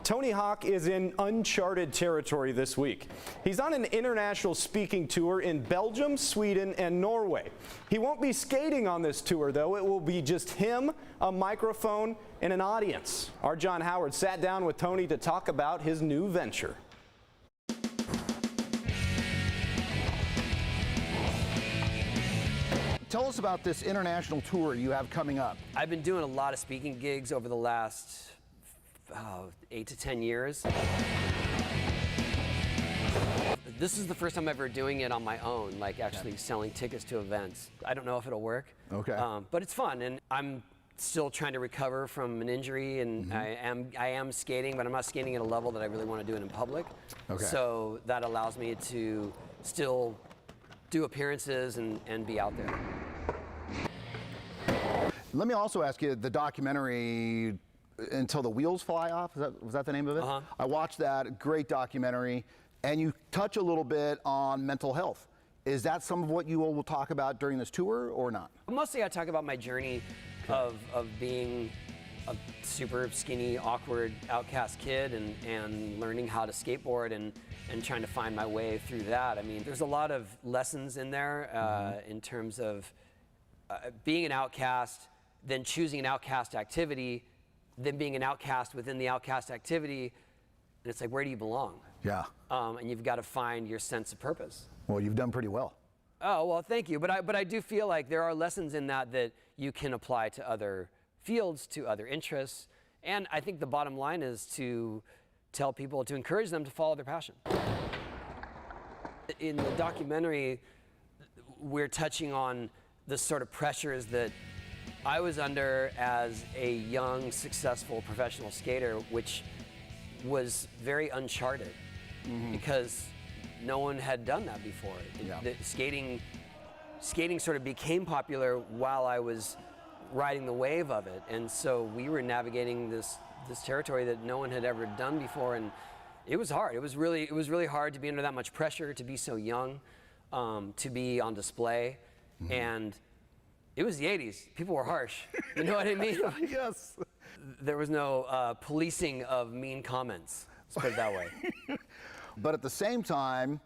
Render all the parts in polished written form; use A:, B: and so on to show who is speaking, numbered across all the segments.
A: Tony Hawk is in uncharted territory this week. He's on an international speaking tour in Belgium, Sweden, and Norway. He won't be skating on this tour, though. It will be just him, a microphone, and an audience. Our John Howard sat down with Tony to talk about his new venture.
B: Tell us about this international tour you have coming up.
C: I've been doing a lot of speaking gigs over the last 8 to 10 years. This is the first time ever doing it on my own, like actually selling tickets to events. I don't know if it'll work, but it's fun, and I'm still trying to recover from an injury, and I am skating, but I'm not skating at a level that I really want to do it in public. So that allows me to still do appearances and be out there.
B: Let me also ask you, the documentary Until the Wheels Fly Off, was that the name of it? I watched that, great documentary, and you touch a little bit on mental health. Is that some of what you will talk about during this tour or not?
C: Mostly I talk about my journey of being a super skinny, awkward, outcast kid and learning how to skateboard and trying to find my way through that. I mean, there's a lot of lessons in there in terms of being an outcast, then choosing an outcast activity, then being an outcast within the outcast activity, and it's like, where do you belong?
B: Yeah.
C: And you've got to find your sense of purpose.
B: Well, you've done pretty well.
C: Oh, well, thank you. But I do feel like there are lessons in that you can apply to other fields, to other interests, and I think the bottom line is to tell people, to encourage them to follow their passion. In the documentary, we're touching on the sort of pressures that I was under as a young, successful professional skater, which was very uncharted because no one had done that before. Skating sort of became popular while I was riding the wave of it, and so we were navigating this territory that no one had ever done before, and it was hard. It was really hard to be under that much pressure, to be so young, to be on display, and it was the 80s. People were harsh. You know what I mean?
B: Yes.
C: There was no policing of mean comments, let's put it that way.
B: But at the same time,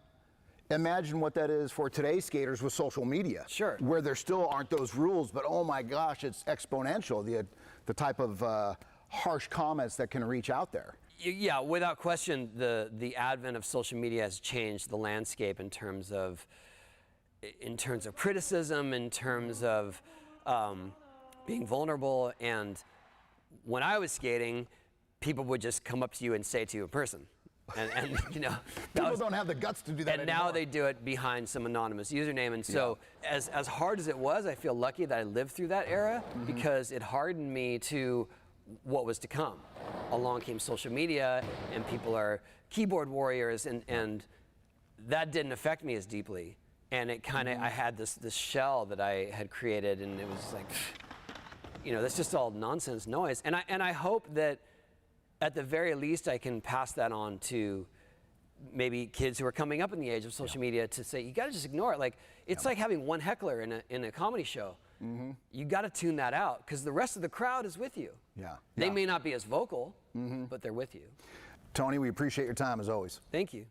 B: imagine what that is for today's skaters with social media.
C: Sure. Where
B: there still aren't those rules, but oh my gosh, it's exponential, the type of harsh comments that can reach out there.
C: Yeah, without question, the advent of social media has changed the landscape in terms of criticism, in terms of being vulnerable. And when I was skating, people would just come up to you and say it to you in person. And you know,
B: people don't have the guts to do that
C: anymore. Now they do it behind some anonymous username. And so as hard as it was, I feel lucky that I lived through that era because it hardened me to what was to come. Along came social media, and people are keyboard warriors, and that didn't affect me as deeply. And it kind of, I had this shell that I had created, and it was like, you know, that's just all nonsense noise. And I hope that at the very least I can pass that on to maybe kids who are coming up in the age of social media to say, you got to just ignore it. Like, it's like having one heckler in a comedy show. You got to tune that out because the rest of the crowd is with you. They may not be as vocal, but they're with you.
B: Tony, we appreciate your time as always.
C: Thank you.